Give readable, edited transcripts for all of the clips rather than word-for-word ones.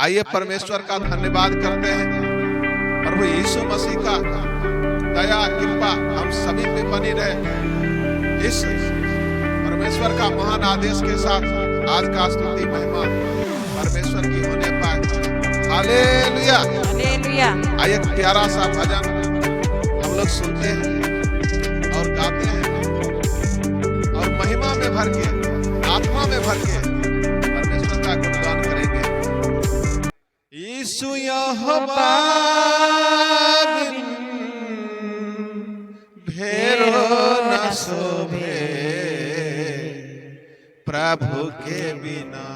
आइए परमेश्वर का धन्यवाद करते हैं। प्रभु यीशु मसीह का दया कृपा हम सभी पे बनी रहे। इस परमेश्वर का महान आदेश के साथ आज का स्तुति महिमा परमेश्वर की होने पाए। Hallelujah hallelujah. आइए एक प्यारा सा भजन हम लोग सुनते हैं और गाते हैं और महिमा में भर के, आत्मा में भर के परमेश्वर का गुणगान करेंगे। यीशु यहोवा बिन भेरो न शोभे, प्रभु के बिना,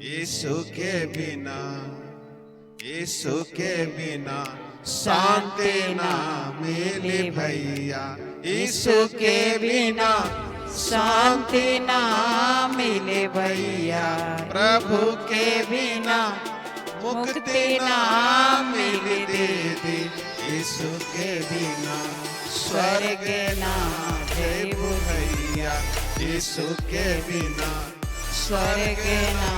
यीशु के बिना, यीशु के बिना शांति ना मिले भैया। यीशु के बिना शांति ना मिले भैया। प्रभु के बिना मुक्ति ना मिले दीदी। यीशु के बिना स्वर्ग ना जइबू भैया। यीशु के बिना स्वर्ग ना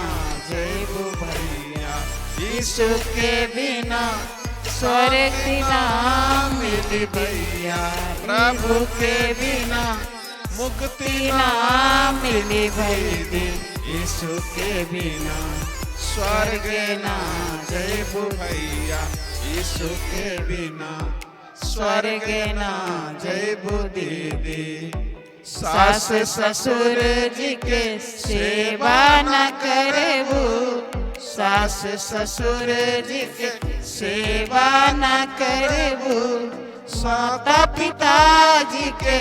जइबू भैया। यीशु के बिना स्वर्ग ना मिले भैया। प्रभु के बिना मुक्ति ना मिले भैया। यीशु के बिना स्वर्ग ना जइबू भैया। यीशु के बिना स्वर्ग ना जइबू दीदी। सास ससुर जी के सेवा न करबू। सास ससुर जी के सेवा न करबू। माता पिताजी के,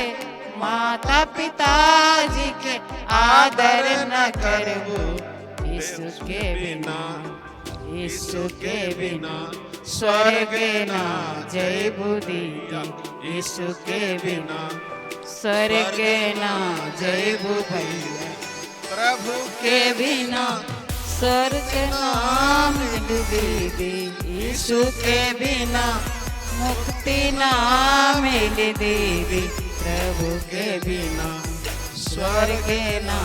माता पिताजी के आदर न करबू। यीशु के बिना, यीशु के बिना स्वर्ग ना जइबू दीदी। यीशु के बिना स्वर्ग ना जइबू भैया। प्रभु के बिना स्वर्ग ना मिले दीदी। यीशु के बिना मुक्ति ना मिले दीदी। प्रभु के बिना स्वर्ग ना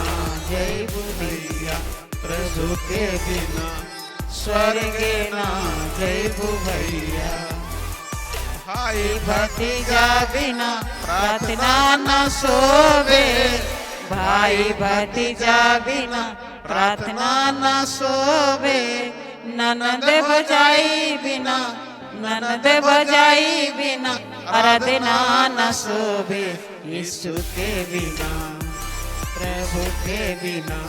जइबू भैया। प्रभु के बिना स्वर्ग ना जइबू भैया। भाई भतीजा बिना प्रार्थना न सोवे। भाई भतीजा बिना प्रार्थना न सोवे। ननद बजाई बिना, ननद बजाई बिना आराधना न सोवे। यीशु के बिना, प्रभु के बिना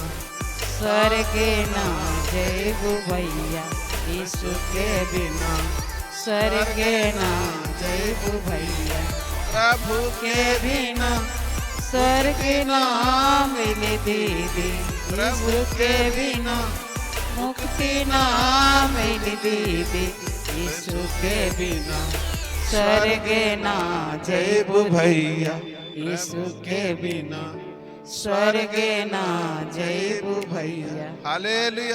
स्वर्ग ना जइबू भैया। यीशु के बिना स्वर्ग ना जइबू भैया। प्रभु के बिना स्वर्ग ना मिले दीदी। प्रभु के बिना मुक्ति ना मिले दीदी। यीशु के बिना स्वर्ग ना जइबू भैया। यीशु के बिना स्वर्ग ना जइबू भैया। हालेलुया।